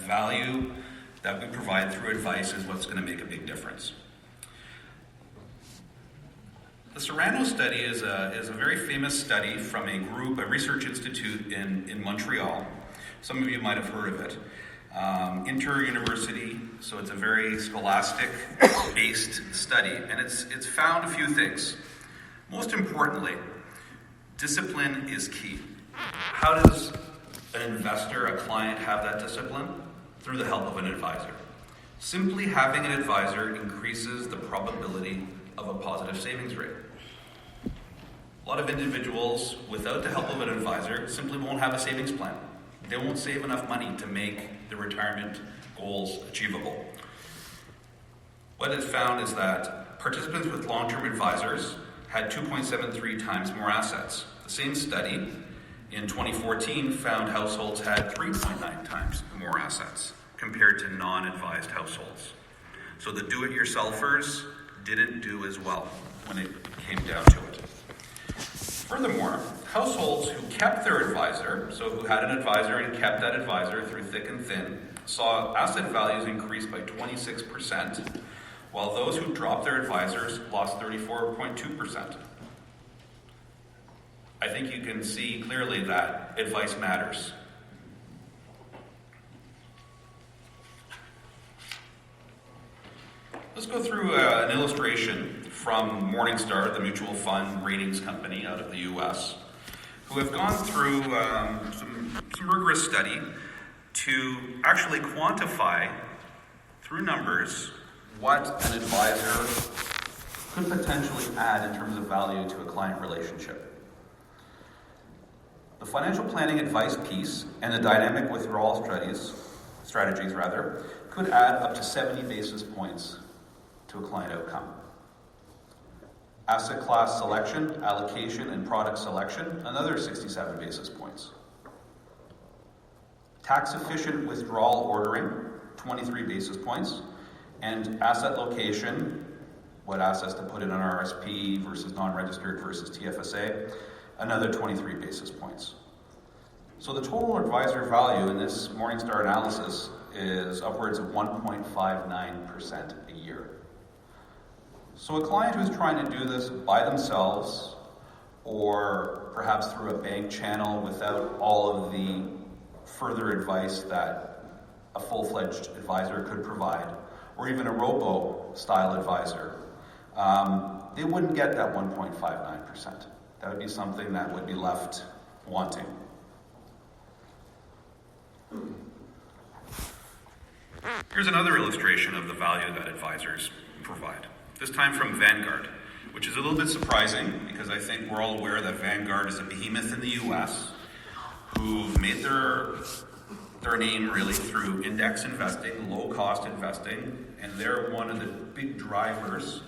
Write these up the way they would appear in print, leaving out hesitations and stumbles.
value that we provide through advice is what's going to make a big difference. The Serrano study is a very famous study from a research institute in Montreal. Some of you might have heard of it. Inter-university, so it's a very scholastic-based study, and it's found a few things. Most importantly, discipline is key. How does an investor, a client, have that discipline? Through the help of an advisor. Simply having an advisor increases the probability of a positive savings rate. A lot of individuals, without the help of an advisor, simply won't have a savings plan. They won't save enough money to make their retirement goals achievable. What is found is that participants with long-term advisors had 2.73 times more assets. The same study in 2014 found households had 3.9 times more assets compared to non-advised households. So the do-it-yourselfers didn't do as well when it came down to it. Furthermore, households who kept their advisor, so who had an advisor and kept that advisor through thick and thin, saw asset values increase by 26%, while those who dropped their advisors lost 34.2%. I think you can see clearly that advice matters. Let's go through an illustration from Morningstar, the mutual fund ratings company out of the US, who have gone through some rigorous study to actually quantify through numbers what an advisor could potentially add in terms of value to a client relationship. The financial planning advice piece and the dynamic withdrawal strategies could add up to 70 basis points to a client outcome. Asset class selection, allocation, and product selection, another 67 basis points. Tax-efficient withdrawal ordering, 23 basis points. And asset location, what assets to put in an RSP versus non-registered versus TFSA, another 23 basis points. So the total advisor value in this Morningstar analysis is upwards of 1.59% a year. So a client who's trying to do this by themselves or perhaps through a bank channel without all of the further advice that a full-fledged advisor could provide, or even a robo-style advisor, they wouldn't get that 1.59%. That would be something that would be left wanting. Here's another illustration of the value that advisors provide. This time from Vanguard, which is a little bit surprising because I think we're all aware that Vanguard is a behemoth in the US who've made their name really through index investing, low-cost investing, and they're one of the big drivers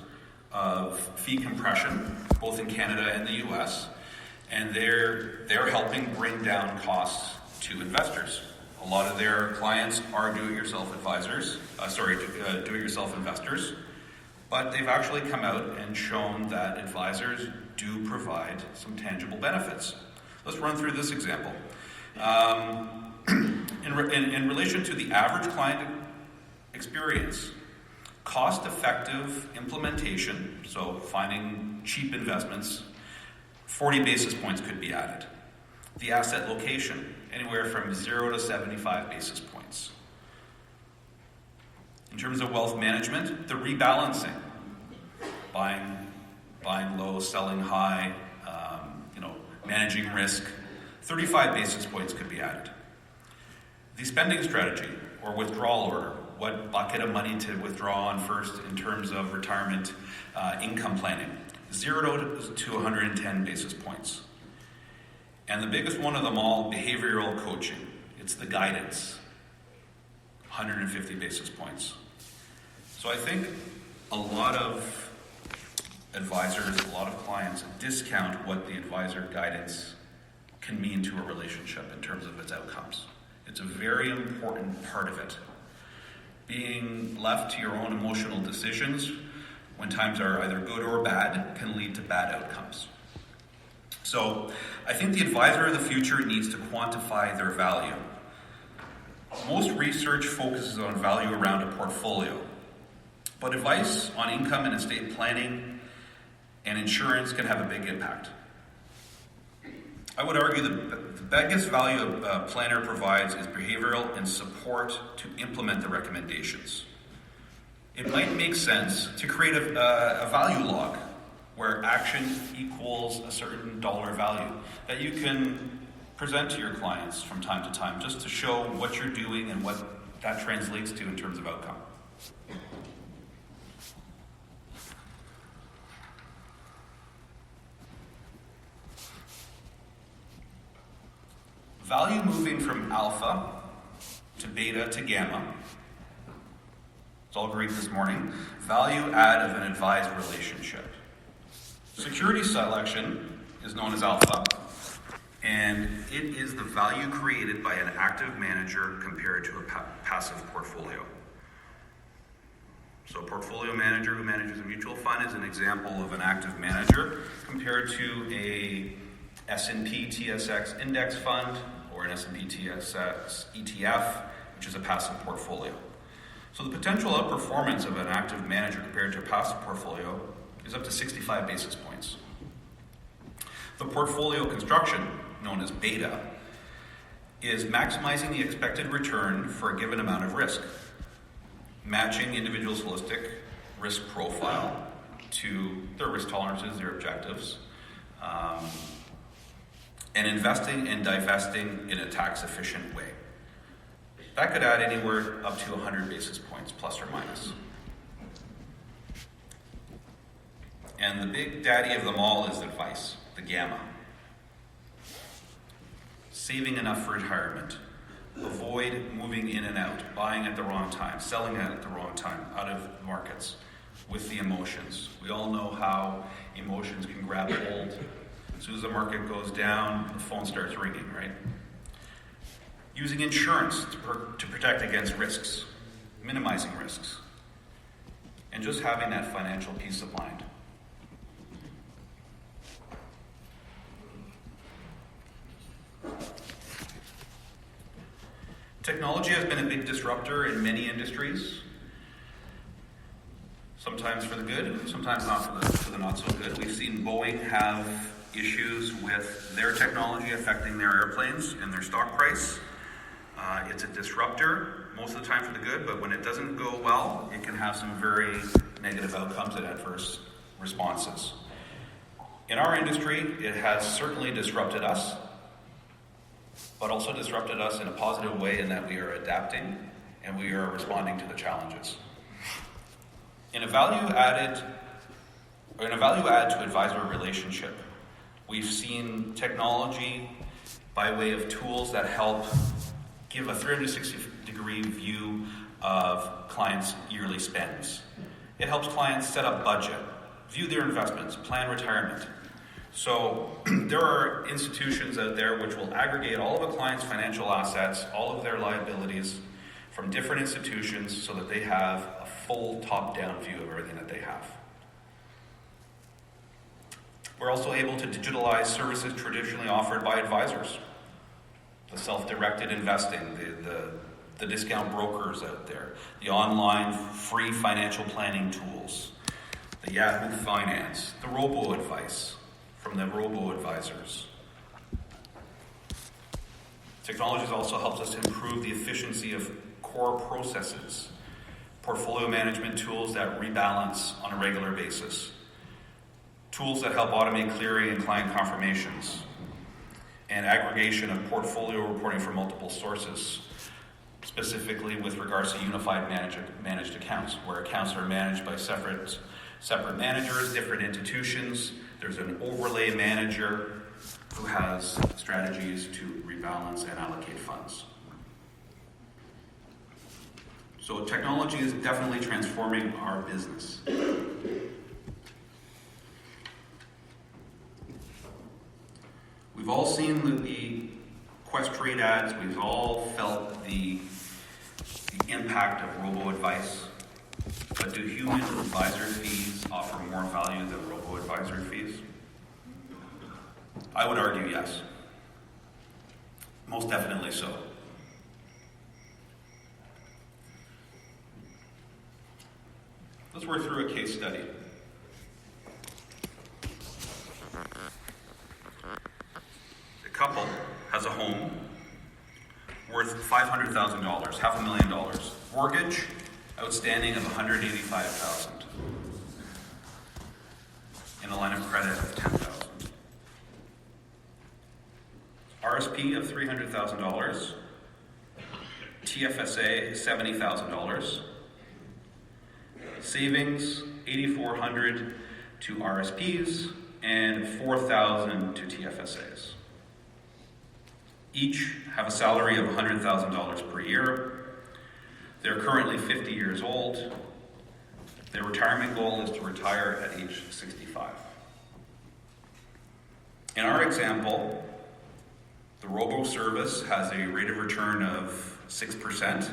of fee compression, both in Canada and the US, and they're helping bring down costs to investors. A lot of their clients are do-it-yourself investors, but they've actually come out and shown that advisors do provide some tangible benefits. Let's run through this example. In relation to the average client experience, cost-effective implementation, so finding cheap investments, 40 basis points could be added. The asset location, anywhere from 0 to 75 basis points. In terms of wealth management, the rebalancing, buying low, selling high, managing risk, 35 basis points could be added. The spending strategy or withdrawal order, what bucket of money to withdraw on first in terms of retirement income planning, 0 to 110 basis points. And the biggest one of them all, behavioral coaching. It's the guidance, 150 basis points. So I think a lot of advisors, a lot of clients discount what the advisor guidance can mean to a relationship in terms of its outcomes. It's a very important part of it. Being left to your own emotional decisions when times are either good or bad can lead to bad outcomes. So I think the advisor of the future needs to quantify their value. Most research focuses on value around a portfolio, but advice on income and estate planning and insurance can have a big impact. I would argue the biggest value a planner provides is behavioral and support to implement the recommendations. It might make sense to create a value log where action equals a certain dollar value that you can present to your clients from time to time, just to show what you're doing and what that translates to in terms of outcome. Value moving from alpha to beta to gamma. It's all Greek this morning. Value add of an advised relationship. Security selection is known as alpha, and it is the value created by an active manager compared to a passive portfolio. So a portfolio manager who manages a mutual fund is an example of an active manager compared to a S&P TSX index fund or an S&P TSX ETF, which is a passive portfolio. So the potential outperformance of an active manager compared to a passive portfolio is up to 65 basis points. The portfolio construction, known as beta, is maximizing the expected return for a given amount of risk, matching individuals' holistic risk profile to their risk tolerances, their objectives, and investing and divesting in a tax-efficient way. That could add anywhere up to 100 basis points, plus or minus. And the big daddy of them all is advice, the gamma. Saving enough for retirement. Avoid moving in and out, buying at the wrong time, selling at the wrong time, out of markets, with the emotions. We all know how emotions can grab hold. As soon as the market goes down, the phone starts ringing, right? Using insurance to protect against risks, minimizing risks, and just having that financial peace of mind. Technology has been a big disruptor in many industries, sometimes for the good, sometimes not for the not so good. We've seen Boeing have issues with their technology affecting their airplanes and their stock price. It's a disruptor most of the time for the good, but when it doesn't go well, it can have some very negative outcomes and adverse responses. In our industry, it has certainly disrupted us, but also disrupted us in a positive way in that we are adapting and we are responding to the challenges. In a value add to advisor relationship, we've seen technology by way of tools that help give a 360-degree view of clients' yearly spends. It helps clients set up budget, view their investments, plan retirement. So there are institutions out there which will aggregate all of a client's financial assets, all of their liabilities from different institutions so that they have a full top-down view of everything that they have. We're also able to digitalize services traditionally offered by advisors. The self-directed investing, the discount brokers out there, the online free financial planning tools, the Yahoo Finance, the robo-advice from the robo-advisors. Technology also helps us improve the efficiency of core processes, portfolio management tools that rebalance on a regular basis, tools that help automate clearing and client confirmations, and aggregation of portfolio reporting from multiple sources, specifically with regards to unified managed accounts, where accounts are managed by separate managers, different institutions. There's an overlay manager who has strategies to rebalance and allocate funds. So technology is definitely transforming our business. We've all seen the Quest Trade ads. We've all felt the impact of robo-advice. But do human advisor fees offer more value than robo-advisory fees? I would argue yes. Most definitely so. Let's work through a case study. A couple has a home worth $500,000, $500,000. Mortgage outstanding of $185,000. And a line of credit of $10,000. RSP of $300,000. TFSA $70,000. Savings $8,400 to RSPs and $4,000 to TFSAs. Each have a salary of $100,000 per year. They're currently 50 years old. Their retirement goal is to retire at age 65. In our example, the robo-service has a rate of return of 6%.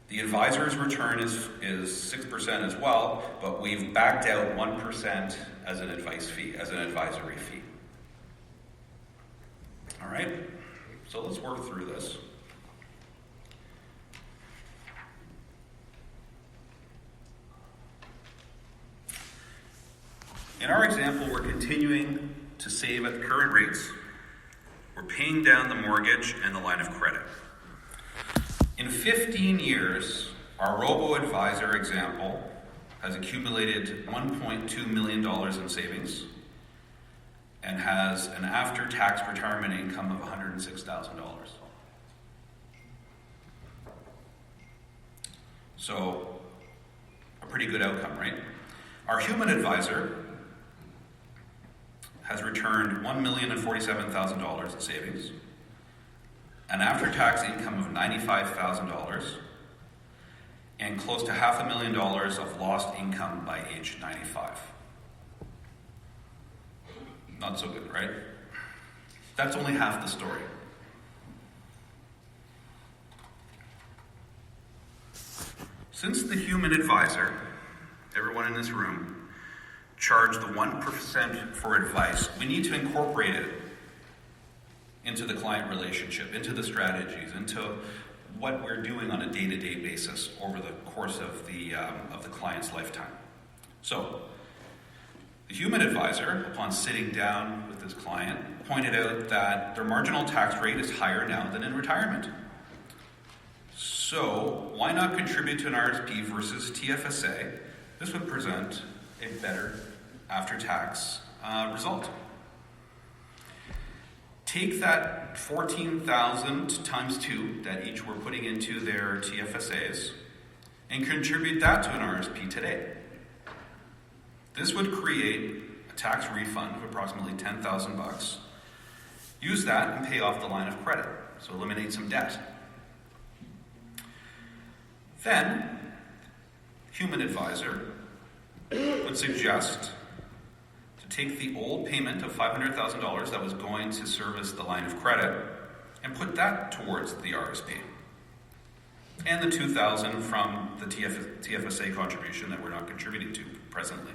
The advisor's return is 6% as well, but we've backed out 1% as an advice fee, as an advisory fee. All right, so let's work through this. In our example, we're continuing to save at the current rates. We're paying down the mortgage and the line of credit. In 15 years, our robo-advisor example has accumulated $1.2 million in savings and has an after-tax retirement income of $106,000. So, a pretty good outcome, right? Our human advisor has returned $1,047,000 in savings, an after-tax income of $95,000, and close to $500,000 of lost income by age 95. Not so good, right? That's only half the story. Since the human advisor, everyone in this room, charged the 1% for advice, we need to incorporate it into the client relationship, into the strategies, into what we're doing on a day-to-day basis over the course of the client's lifetime. So, the human advisor, upon sitting down with his client, pointed out that their marginal tax rate is higher now than in retirement. So, why not contribute to an RSP versus TFSA? This would present a better after-tax result. Take that $14,000 times 2 that each were putting into their TFSAs and contribute that to an RSP today. This would create a tax refund of approximately $10,000. Use that and pay off the line of credit, so eliminate some debt. Then, human advisor would suggest to take the old payment of $500,000 that was going to service the line of credit and put that towards the RSP. And the $2,000 from the TFSA contribution that we're not contributing to presently.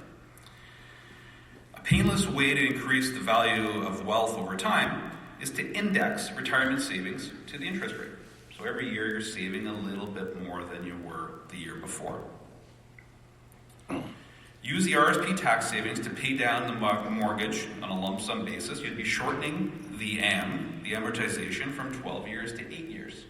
A painless way to increase the value of wealth over time is to index retirement savings to the interest rate. So every year you're saving a little bit more than you were the year before. Use the RSP tax savings to pay down the mortgage on a lump sum basis. You'd be shortening the amortization, from 12 years to 8 years.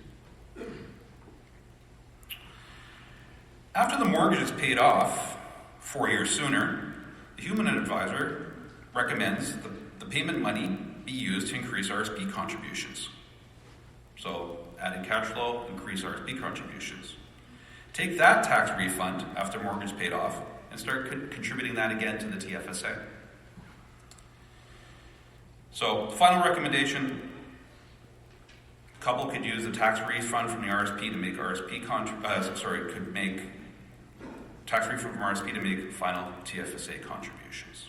After the mortgage is paid off 4 years sooner, the human advisor recommends the payment money be used to increase RSP contributions. So, adding cash flow, increase RSP contributions. Take that tax refund after mortgage paid off and start contributing that again to the TFSA. So, final recommendation, couple could use the tax refund from the RSP to make tax refund from RSP to make final TFSA contributions.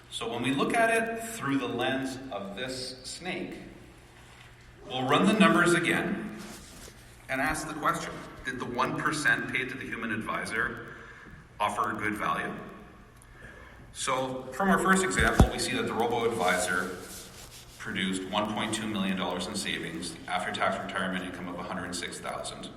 So when we look at it through the lens of this snake, we'll run the numbers again and ask the question, did the 1% paid to the human advisor offer good value? So from our first example, we see that the robo-advisor produced $1.2 million in savings, after-tax retirement income of $106,000.